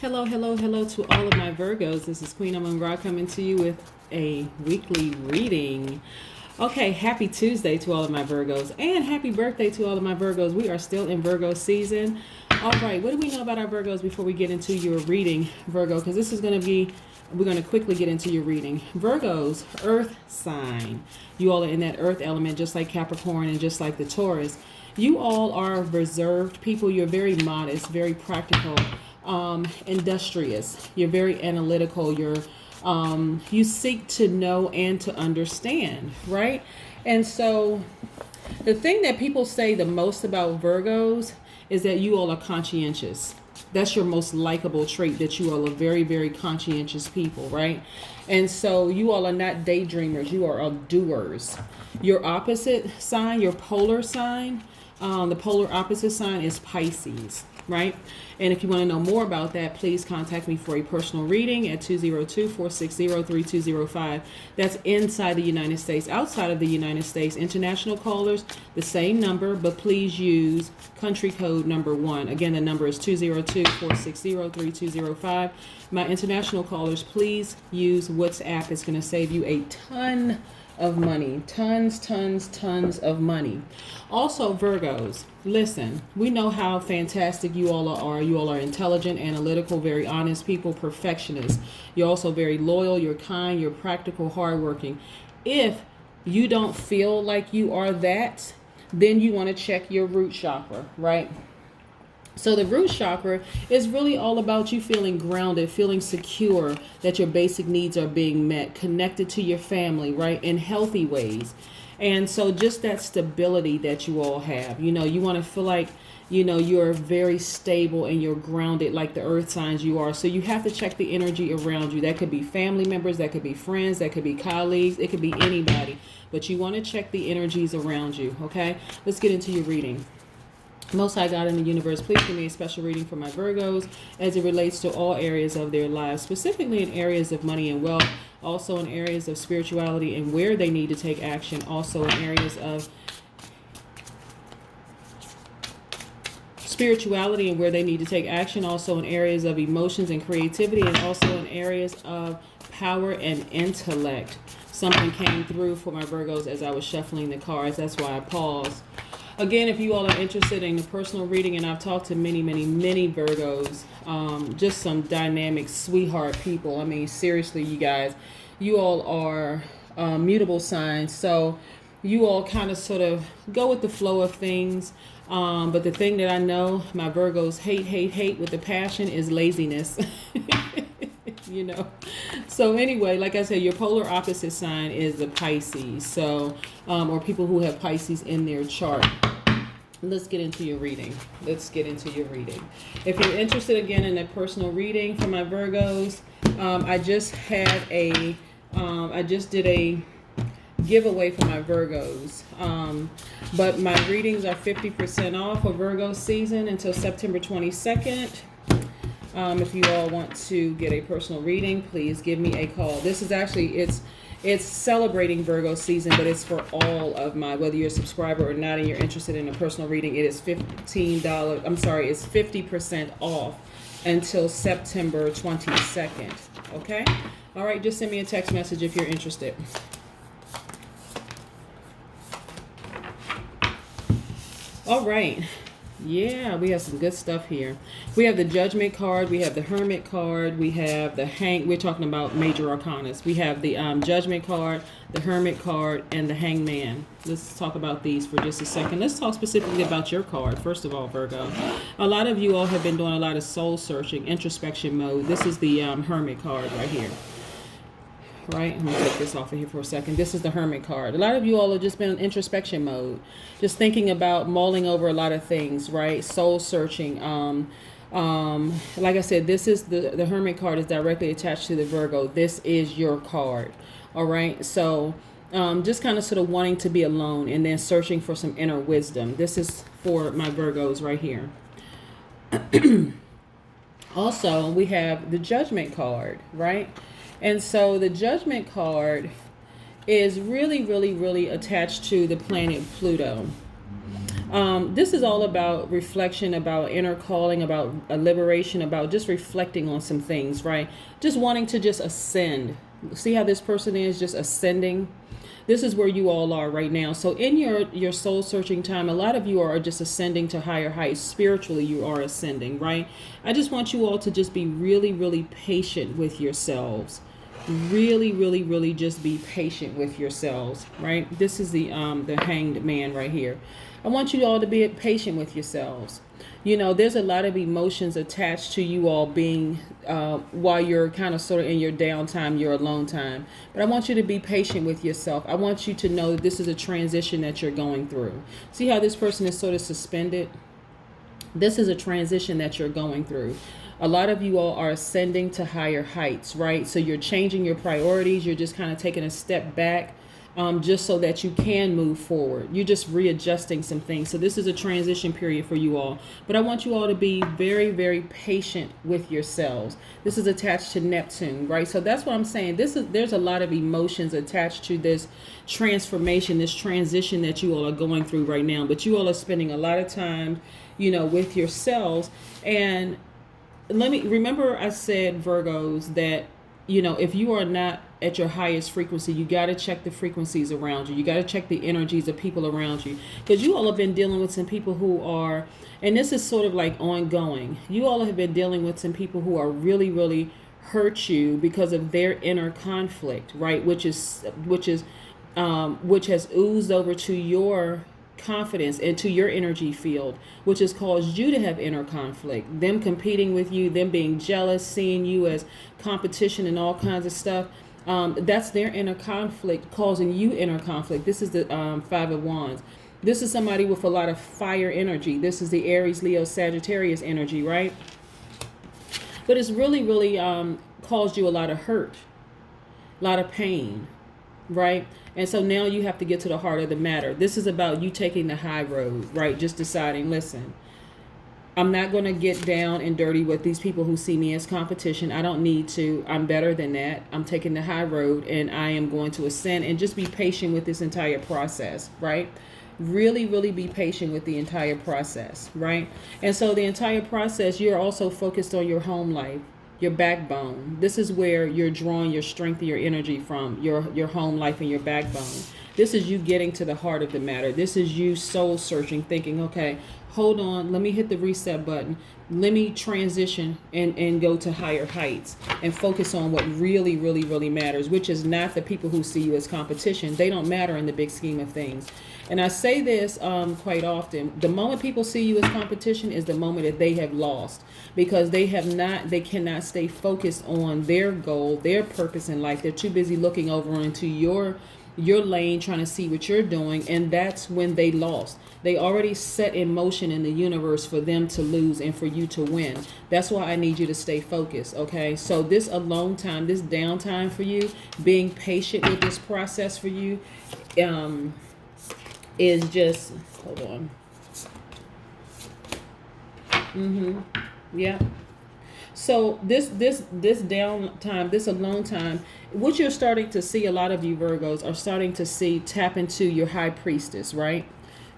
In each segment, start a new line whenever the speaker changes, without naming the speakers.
Hello, hello, hello to all of my Virgos. This is Queen Amun Ra coming to you with a weekly reading. Okay, happy Tuesday to all of my Virgos and happy birthday to all of my Virgos. We are still in Virgo season. All right, what do we know about our Virgos before we get into your reading, Virgo? Because this is going to be, we're going to quickly get into your reading. Virgos, earth sign. You all are in that earth element just like Capricorn and just like the Taurus. You all are reserved people. You're very modest, very practical. Industrious. You're very analytical. You seek to know and to understand, right? And so the thing that people say the most about Virgos is that you all are conscientious. That's your most likable trait, that you all are very, very conscientious people, right? And so you all are not daydreamers. You are doers. Your opposite sign, your polar sign, the polar opposite sign is Pisces, right? And if you want to know more about that, please contact me for a personal reading at 202-460-3205. That's inside the United States. Outside of the United States, international callers, the same number, but please use country code number 1. Again, the number is 202-460-3205. My international callers, please use WhatsApp. It's going to save you a ton of money. Tons of money. Also, Virgos, listen, we know how fantastic you all are. You all are intelligent, analytical, very honest people, perfectionists. You're also very loyal, you're kind, you're practical, hardworking. If you don't feel like you are that, then you want to check your root chakra, right? So the root chakra is really all about you feeling grounded, feeling secure, that your basic needs are being met, connected to your family, right, in healthy ways. And so just that stability that you all have, you want to feel like, you're very stable and you're grounded like the earth signs you are. So you have to check the energy around you. That could be family members, that could be friends, that could be colleagues, it could be anybody. But you want to check the energies around you, okay? Let's get into your reading. Most High God in the universe, please give me a special reading for my Virgos as it relates to all areas of their lives, specifically in areas of money and wealth, also in areas of spirituality and where they need to take action, also in areas of spirituality and where they need to take action, also in areas of emotions and creativity, and also in areas of power and intellect. Something came through for my Virgos as I was shuffling the cards. That's why I paused. Again, if you all are interested in a personal reading, and I've talked to many Virgos, just some dynamic sweetheart people. I mean, seriously, you guys, you all are mutable signs. So you all kind of sort of go with the flow of things. But the thing that I know my Virgos hate with the passion is laziness. So anyway, like I said, your polar opposite sign is the Pisces. So, or people who have Pisces in their chart. Let's get into your reading. If you're interested again in a personal reading for my Virgos, I just did a giveaway for my Virgos. But my readings are 50% off for Virgo season until September 22nd. If you all want to get a personal reading, please give me a call. This is actually, it's celebrating Virgo season, but it's for all of my, whether you're a subscriber or not and you're interested in a personal reading, it is $15. I'm sorry, it's 50% off until September 22nd. Okay? All right, just send me a text message if you're interested. All right. Yeah, we have some good stuff here. We have the Judgment card. We have the Hermit card. We have the We're talking about major arcanas. We have the Judgment card, the Hermit card, and the Hangman. Let's talk about these for just a second. Let's talk specifically about your card. First of all, Virgo, a lot of you all have been doing a lot of soul searching, introspection mode. This is the Hermit card right here. Right, I'm gonna take this off of here for a second. This is the Hermit card. A lot of you all have just been in introspection mode, just thinking about mulling over a lot of things, right? Soul searching. Like I said, this is the Hermit card is directly attached to the Virgo. This is your card. All right, so just kind of sort of wanting to be alone and then searching for some inner wisdom. This is for my Virgos right here. Also, we have the Judgment card, right? And so the Judgment card is really attached to the planet Pluto. This is all about reflection, about inner calling, about a liberation, about just reflecting on some things, right? Just wanting to just ascend. See how this person is just ascending? This is where you all are right now. So in your soul searching time, a lot of you are just ascending to higher heights. Spiritually, you are ascending, right? I just want you all to just be really, really patient with yourselves. Really, really, really just be patient with yourselves, right? This is the hanged man right here. I want you all to be patient with yourselves. You know, there's a lot of emotions attached to you all being while you're kind of sort of in your downtime, your alone time. But I want you to be patient with yourself. I want you to know that this is a transition that you're going through. See how this person is sort of suspended? This is a transition that you're going through. A lot of you all are ascending to higher heights, right? So you're changing your priorities. You're just kind of taking a step back just so that you can move forward. You're just readjusting some things. So this is a transition period for you all. But I want you all to be very, very patient with yourselves. This is attached to Neptune, right? So that's what I'm saying. There's a lot of emotions attached to this transformation, this transition that you all are going through right now. But you all are spending a lot of time, you know, with yourselves. And remember I said, Virgos, that, you know, if you are not at your highest frequency, you got to check the frequencies around you. You got to check the energies of people around you, because you all have been dealing with some people who are, and this is sort of like ongoing. You all have been dealing with some people who are really, really hurt you because of their inner conflict, right? Which has oozed over to your confidence into your energy field, which has caused you to have inner conflict, them competing with you, them being jealous, seeing you as competition and all kinds of stuff. That's their inner conflict causing you inner conflict. This is the Five of Wands. This is somebody with a lot of fire energy. This is the Aries, Leo, Sagittarius energy, right? But it's really, really caused you a lot of hurt, a lot of pain, right? And so now you have to get to the heart of the matter. This is about you taking the high road, right? Just deciding, listen, I'm not going to get down and dirty with these people who see me as competition. I don't need to. I'm better than that. I'm taking the high road and I am going to ascend, and just be patient with this entire process, right? Really, really be patient with the entire process, right? And so the entire process, you're also focused on your home life, your backbone. This is where you're drawing your strength and your energy from, your home life and your backbone. This is you getting to the heart of the matter. This is you soul searching, thinking, okay, hold on, let me hit the reset button. Let me transition and go to higher heights and focus on what really, really, really matters, which is not the people who see you as competition. They don't matter in the big scheme of things. And I say this quite often. The moment people see you as competition is the moment that they have lost, because they cannot stay focused on their goal, their purpose in life. They're too busy looking over into your lane, trying to see what you're doing, and that's when they lost. They already set in motion in the universe for them to lose and for you to win. That's why I need you to stay focused, okay? So this alone time, this downtime for you, being patient with this process for you, is just, hold on. Yeah. So this downtime, this alone time, what you're starting to see, a lot of you Virgos are starting to see, tap into your high priestess, right?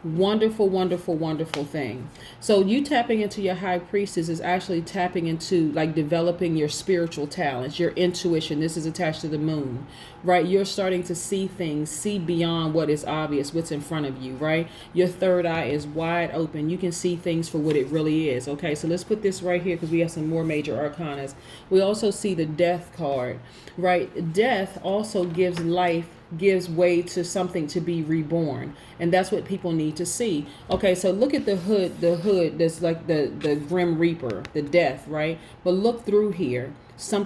Wonderful, wonderful, wonderful thing. So you tapping into your high priestess is actually tapping into, like, developing your spiritual talents, your intuition. This is attached to the moon, right? You're starting to see things, see beyond what is obvious, what's in front of you, right? Your third eye is wide open. You can see things for what it really is. Okay, so let's put this right here because we have some more major arcanas. We also see the Death card, right? Death also gives life, gives way to something to be reborn, and that's what people need to see. Okay, so look at the hood that's like the Grim Reaper, the death, right? But look through here,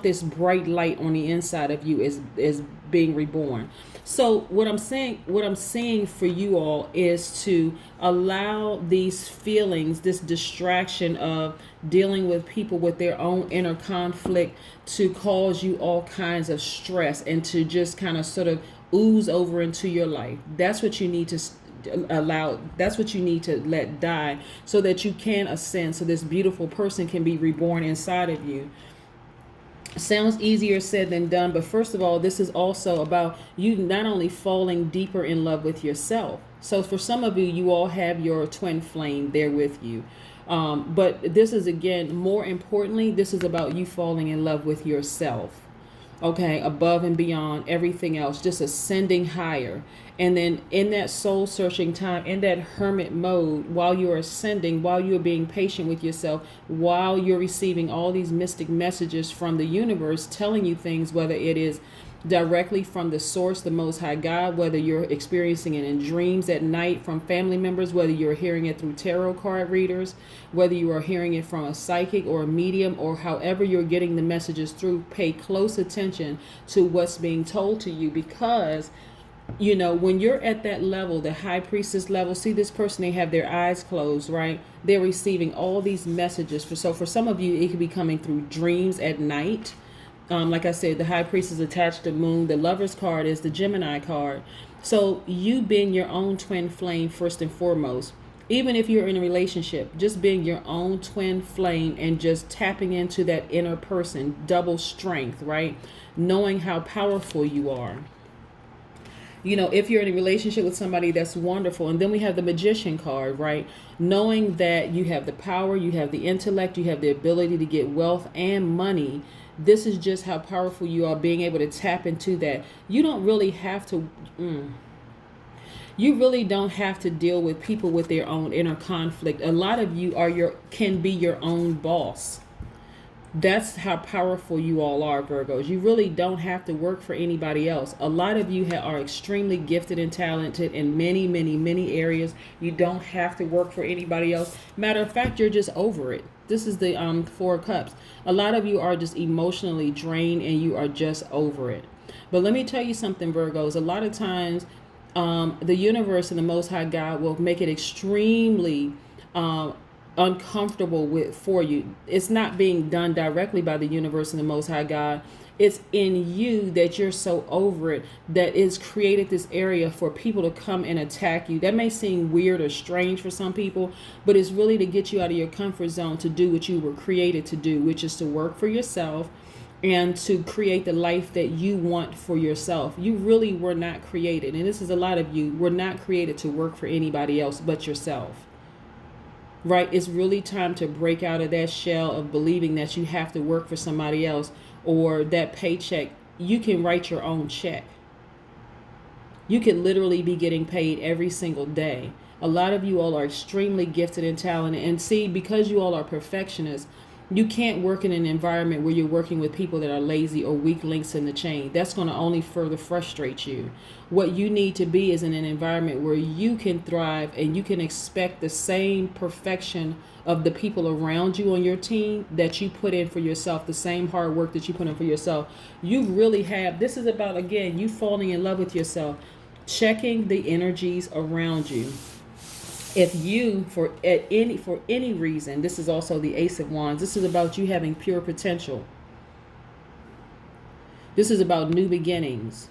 this bright light on the inside of you is being reborn. So what I'm seeing for you all is to allow these feelings, this distraction of dealing with people with their own inner conflict, to cause you all kinds of stress and to just kind of sort of ooze over into your life. That's what you need to allow. That's what you need to let die, so that you can ascend, so this beautiful person can be reborn inside of you. Sounds easier said than done, but first of all, this is also about you not only falling deeper in love with yourself. So for some of you, you all have your twin flame there with you. But this is, again, more importantly, this is about you falling in love with yourself. Okay, above and beyond everything else, just ascending higher. And then in that soul searching time, in that hermit mode, while you're ascending, while you're being patient with yourself, while you're receiving all these mystic messages from the universe telling you things, whether it is directly from the source, the Most High God, whether you're experiencing it in dreams at night from family members, whether you're hearing it through tarot card readers, whether you are hearing it from a psychic or a medium, or however you're getting the messages through, pay close attention to what's being told to you, because when you're at that level, the high priestess level, see this person, they have their eyes closed, right? They're receiving all these messages. For some of you, it could be coming through dreams at night. Like I said, the high priest is attached to moon. The lover's card is the Gemini card. So you being your own twin flame first and foremost, even if you're in a relationship, just being your own twin flame and just tapping into that inner person, double strength, right? Knowing how powerful you are. If you're in a relationship with somebody, that's wonderful. And then we have the Magician card, right? Knowing that you have the power, you have the intellect, you have the ability to get wealth and money. This is just how powerful you are, being able to tap into that. You don't really have to, you really don't have to deal with people with their own inner conflict. A lot of you can be your own boss. That's how powerful you all are, Virgos. You really don't have to work for anybody else. A lot of you are extremely gifted and talented in many, many, many areas. You don't have to work for anybody else. Matter of fact, you're just over it. This is the Four of Cups. A lot of you are just emotionally drained and you are just over it. But let me tell you something, Virgos. A lot of times the universe and the Most High God will make it extremely uncomfortable for you. It's not being done directly by the universe and the Most High God. It's in you that you're so over it that it's created this area for people to come and attack you. That may seem weird or strange for some people, but it's really to get you out of your comfort zone to do what you were created to do, which is to work for yourself and to create the life that you want for yourself. You really were not created, and this is a lot of you, were not created to work for anybody else but yourself. Right? It's really time to break out of that shell of believing that you have to work for somebody else or that paycheck. You can write your own check. You can literally be getting paid every single day. A lot of you all are extremely gifted and talented. And see, because you all are perfectionists, you can't work in an environment where you're working with people that are lazy or weak links in the chain. That's going to only further frustrate you. What you need to be is in an environment where you can thrive and you can expect the same perfection of the people around you on your team that you put in for yourself, the same hard work that you put in for yourself. You really have, this is about, again, you falling in love with yourself, checking the energies around you. If you, for any reason, this is also the Ace of Wands. This is about you having pure potential. This is about new beginnings.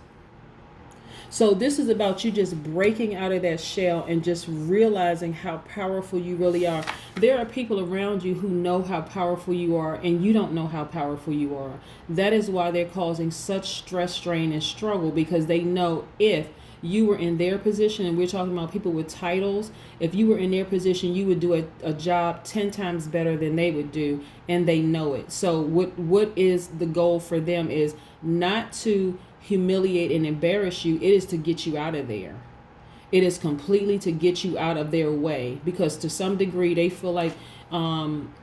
So this is about you just breaking out of that shell and just realizing how powerful you really are. There are people around you who know how powerful you are, and you don't know how powerful you are. That is why they're causing such stress, strain, and struggle, because they know if you were in their position, and we're talking about people with titles, if you were in their position, you would do a job 10 times better than they would do, and they know it. So what is the goal for them is not to humiliate and embarrass you. It is to get you out of there. It is completely to get you out of their way, because to some degree they feel like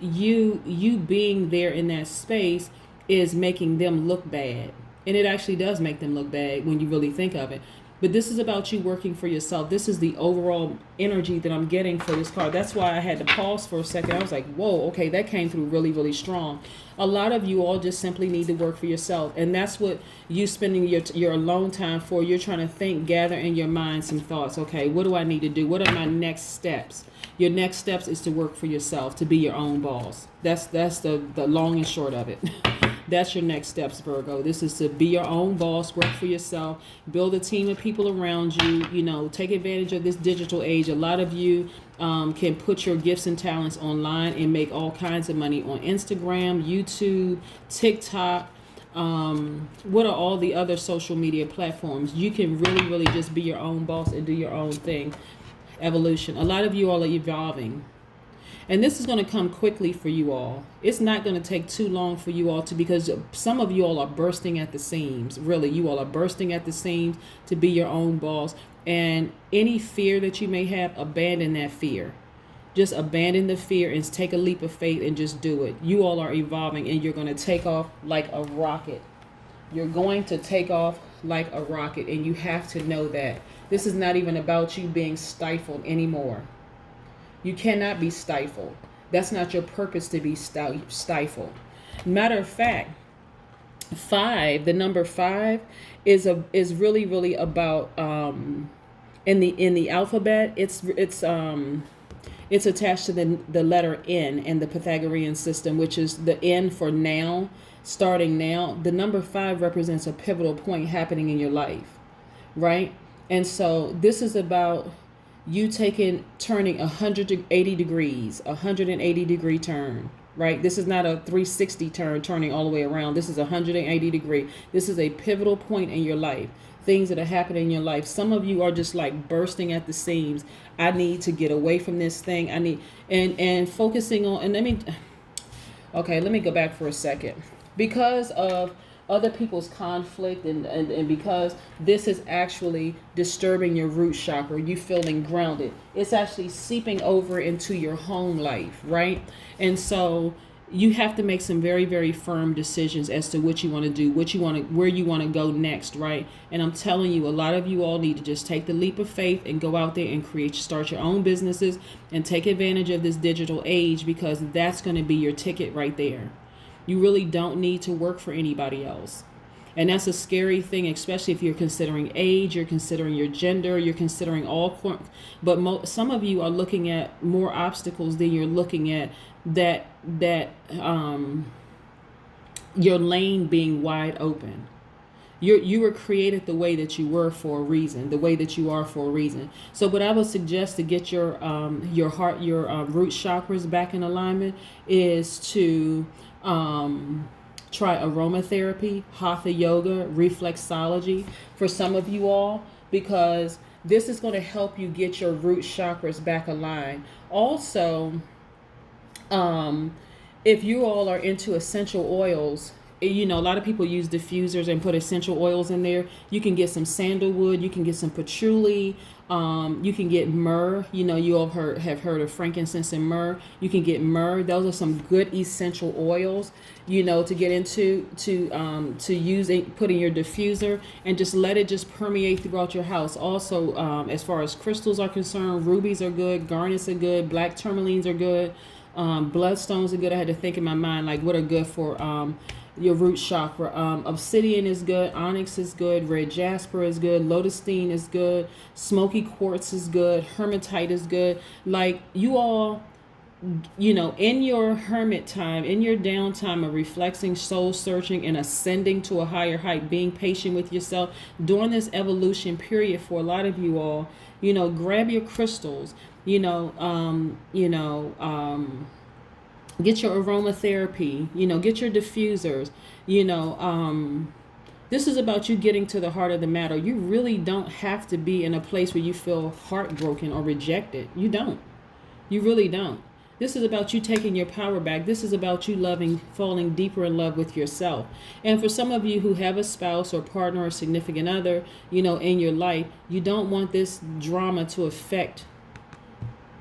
you being there in that space is making them look bad. And it actually does make them look bad when you really think of it. But this is about you working for yourself. This is the overall energy that I'm getting for this card. That's why I had to pause for a second. I was like, whoa, okay, that came through really, really strong. A lot of you all just simply need to work for yourself. And that's what you spending your alone time for. You're trying to think, gather in your mind some thoughts. Okay, what do I need to do? What are my next steps? Your next steps is to work for yourself, to be your own boss. That's the long and short of it. That's your next steps, Virgo. This is to be your own boss, work for yourself, build a team of people around you, take advantage of this digital age. A lot of you can put your gifts and talents online and make all kinds of money on Instagram, YouTube, TikTok. What are all the other social media platforms? You can really just be your own boss and do your own thing. Evolution. A lot of you all are evolving. And this is going to come quickly for you all. It's not going to take too long for you all to, because some of you all are bursting at the seams. Really, you all are bursting at the seams to be your own boss. And any fear that you may have, abandon that fear. Just abandon the fear and take a leap of faith and just do it. You all are evolving and you're going to take off like a rocket. You're going to take off like a rocket, and you have to know that. This is not even about you being stifled anymore. You cannot be stifled. That's not your purpose, to be stifled. Matter of fact, 5, the number 5 is really about in the alphabet. It's attached to the letter N in the Pythagorean system, which is the N for now, starting now. The number 5 represents a pivotal point happening in your life, right? And so this is about you turning 180 degrees, 180 degree turn, right? This is not a 360 turn, turning all the way around. This is 180 degree. This is a pivotal point in your life. Things that are happening in your life. Some of you are just like bursting at the seams. I need to get away from this thing. I need, and focusing on, and let me go back for a second. Because of other people's conflict and because this is actually disturbing your root chakra, you feeling grounded, it's actually seeping over into your home life, right? And so you have to make some very firm decisions as to what you want to do, where you want to go next, right? And I'm telling you, a lot of you all need to just take the leap of faith and go out there and start your own businesses and take advantage of this digital age, because that's going to be your ticket right there. You really don't need to work for anybody else. And that's a scary thing, especially if you're considering age, you're considering your gender, you're considering but some of you are looking at more obstacles than you're looking at that your lane being wide open. You were created the way that you were for a reason, the way that you are for a reason. So what I would suggest to get your heart, your root chakras back in alignment is to try aromatherapy, hatha yoga, reflexology for some of you all, because this is going to help you get your root chakras back aligned. Also, if you all are into essential oils, a lot of people use diffusers and put essential oils in there. You can get some sandalwood, you can get some patchouli, you can get myrrh. You all have heard of frankincense and myrrh. You can get myrrh. Those are some good essential oils, to get into, to use it, put in your diffuser, and just let it just permeate throughout your house. Also, as far as crystals are concerned, rubies are good, garnets are good, black tourmalines are good, bloodstones are good. I had to think in my mind, like, what are good for your root chakra. Obsidian is good, onyx is good, red jasper is good, lotusine is good, smoky quartz is good, hematite is good. Like, you all, in your hermit time, in your downtime of reflecting, soul searching, and ascending to a higher height, being patient with yourself during this evolution period, for a lot of you all, grab your crystals, get your aromatherapy, get your diffusers, this is about you getting to the heart of the matter. You really don't have to be in a place where you feel heartbroken or rejected. You don't. You really don't. This is about you taking your power back. This is about you falling deeper in love with yourself. And for some of you who have a spouse or partner or significant other, in your life, you don't want this drama to affect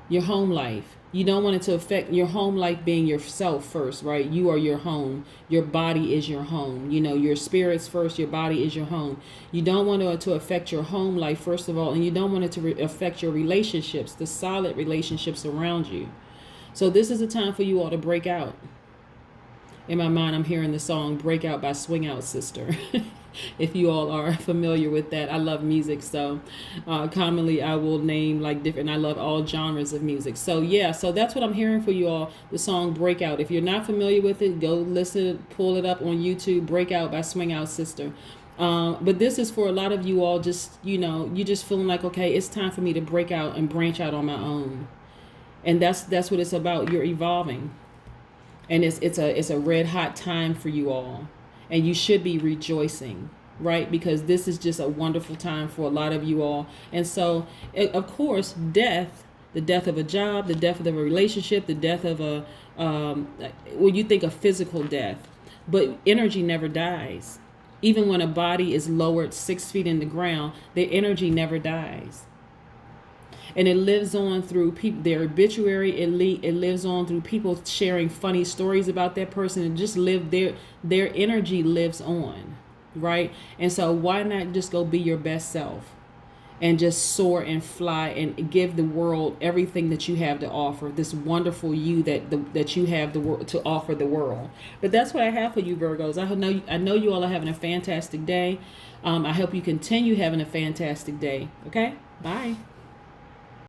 your home life. You don't want it to affect your home life, being yourself first, right? You are your home. Your body is your home. Your spirit's first. Your body is your home. You don't want it to affect your home life, first of all, and you don't want it to affect your relationships, the solid relationships around you. So this is a time for you all to break out. In my mind, I'm hearing the song "Breakout" by Swing Out Sister. If you all are familiar with that. I love music, so commonly I will name like different, I love all genres of music. So yeah, so that's what I'm hearing for you all, the song "Breakout." If you're not familiar with it, go listen, pull it up on YouTube, "Breakout" by Swing Out Sister. But this is for a lot of you all, just, you just feeling like, okay, it's time for me to break out and branch out on my own. And that's what it's about. You're evolving. And it's a red hot time for you all. and you should be rejoicing, right? Because this is just a wonderful time for a lot of you all. And so, of course, death, the death of a job, the death of a relationship, the death of a, when you think of physical death, but energy never dies. Even when a body is lowered 6 feet in the ground, their energy never dies. And it lives on through people, their obituary. It lives on through people sharing funny stories about that person, and just live their energy lives on, right? And so why not just go be your best self and just soar and fly and give the world everything that you have to offer, this wonderful you that you have to offer the world. But that's what I have for you, Virgos. I know you all are having a fantastic day. I hope you continue having a fantastic day. Okay, bye.